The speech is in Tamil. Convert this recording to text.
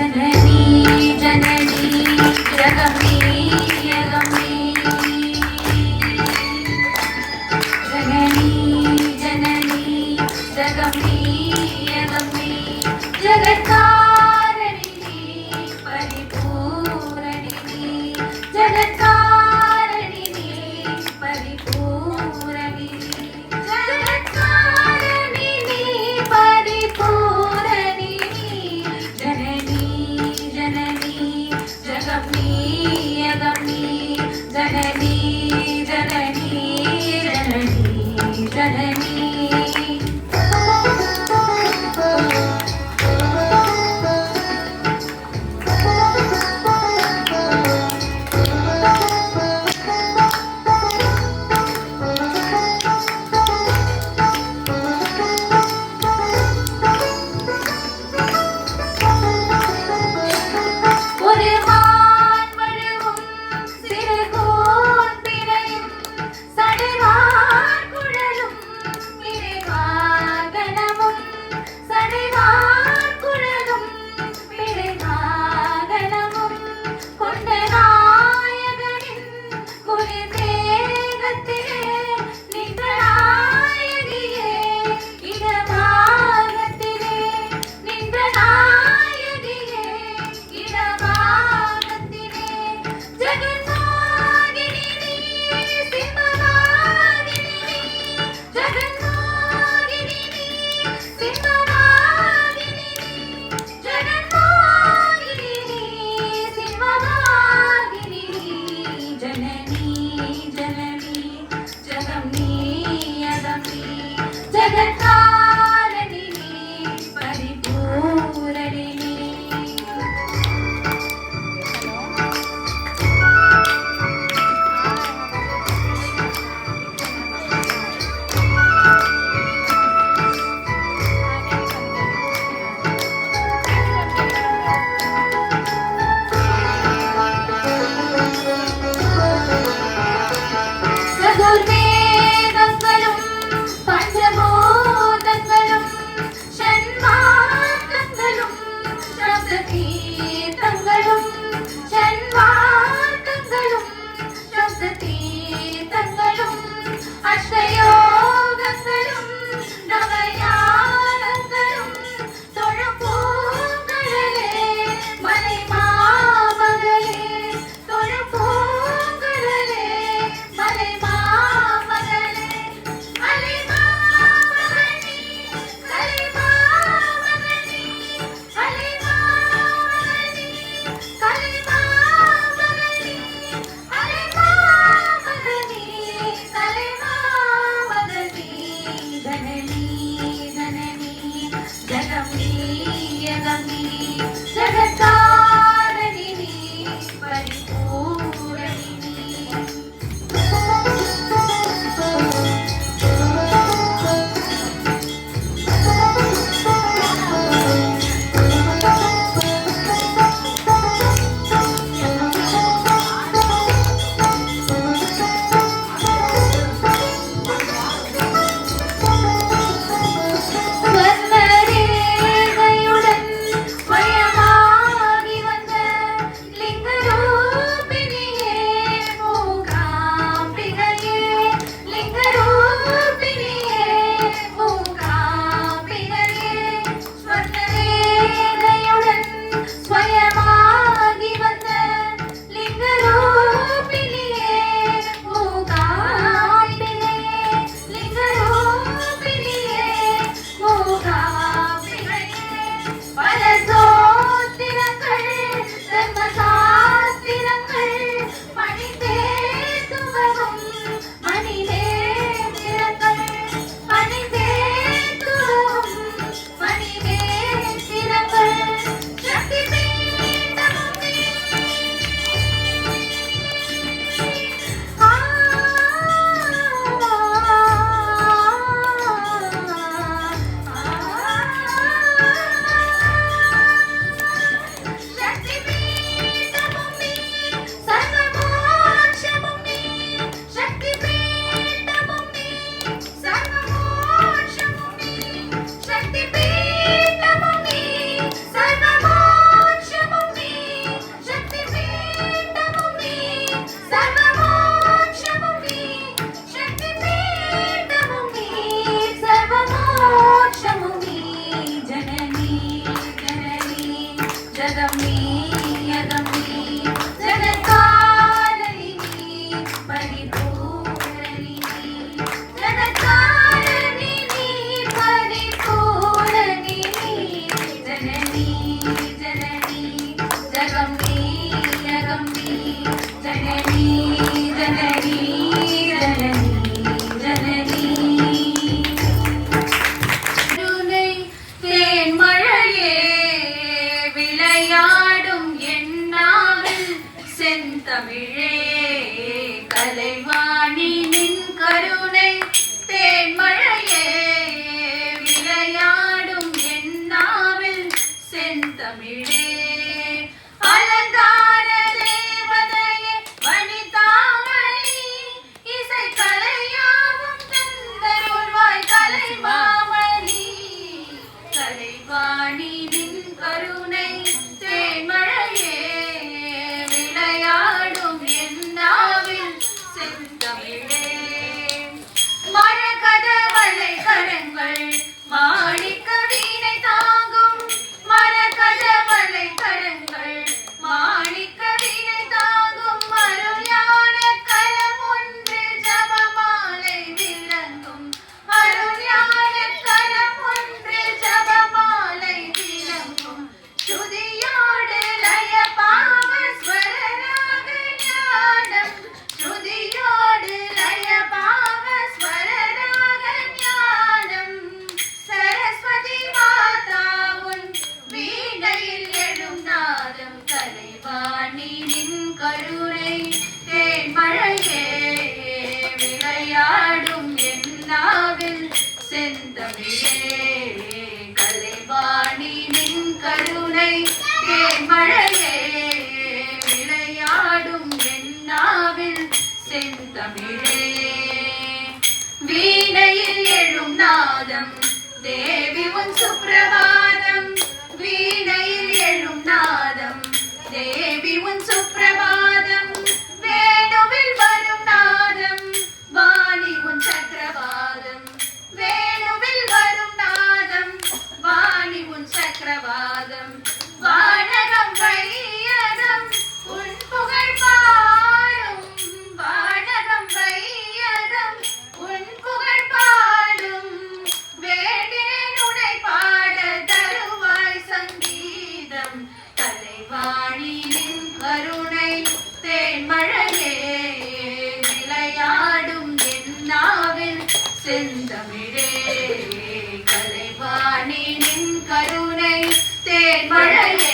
जननी जननी जगमे यगमे जननी जननी जगमे यगमे जगत्कारिणी परिपूरणिनी जगत्कारिणी परिपूरणिनी जगत्कारिणी परिपूरणिनी जननी जननी जगमे கலைவாணி நின் கருணை தேன்மழையே விளையாடும் என் நாவில் செந்தமிழே மரகதவளை கரங்கள் மாணிக்க வீணை தாங்கும் மரகதவளை கரங்கள் மாணிக்க வீணை தாங்கும் அருள்ஞான கரம் ஒன்று ஜபமாலை விளங்கும் அருள்ஞான கரம் ஒன்று ஜபமாலை விளங்கும் ஸ்ருதியோடு லய பாவ ஸ்வரராக ஞானம் ஸ்ருதியோடு லய பாவ ஸ்வரராக ஞானம் சரஸ்வதி மாதா உன் வீணையில் எழும் நாதம் கலைவாணி நின் கருணை தேன்மழையே விளையாடும் என் நாவில் செந்தமிழே கலைவாணி நின் கருணை தேன்மழையே விளையாடும் என் நாவில் செந்தமிழே வீணையில் எழும் நாதம் தேவி உன் சுப்பிரபாதம் வீணையில் எழும் நாதம் தேவி உன் சுப்பிரபாதம் வேணுவில் வரும் நாதம் வாணி உன் சக்கரவாதம் வேணுவில் வரும் நாதம் வாணி உன் சக்கரவாதம் வானகம் வையகம் உன் புகழ் பாடும் வானகம் வையகம் உன் புகழ் பாடும் வேண்டேன் உனை பாட தருவாய் சங்கீதம் கலைவாணி நின் கருணை தேன்மழையே விளையாடும் என் நாவில் செந்தமிழே கலைவாணி நின் கருணை தேன்மழையே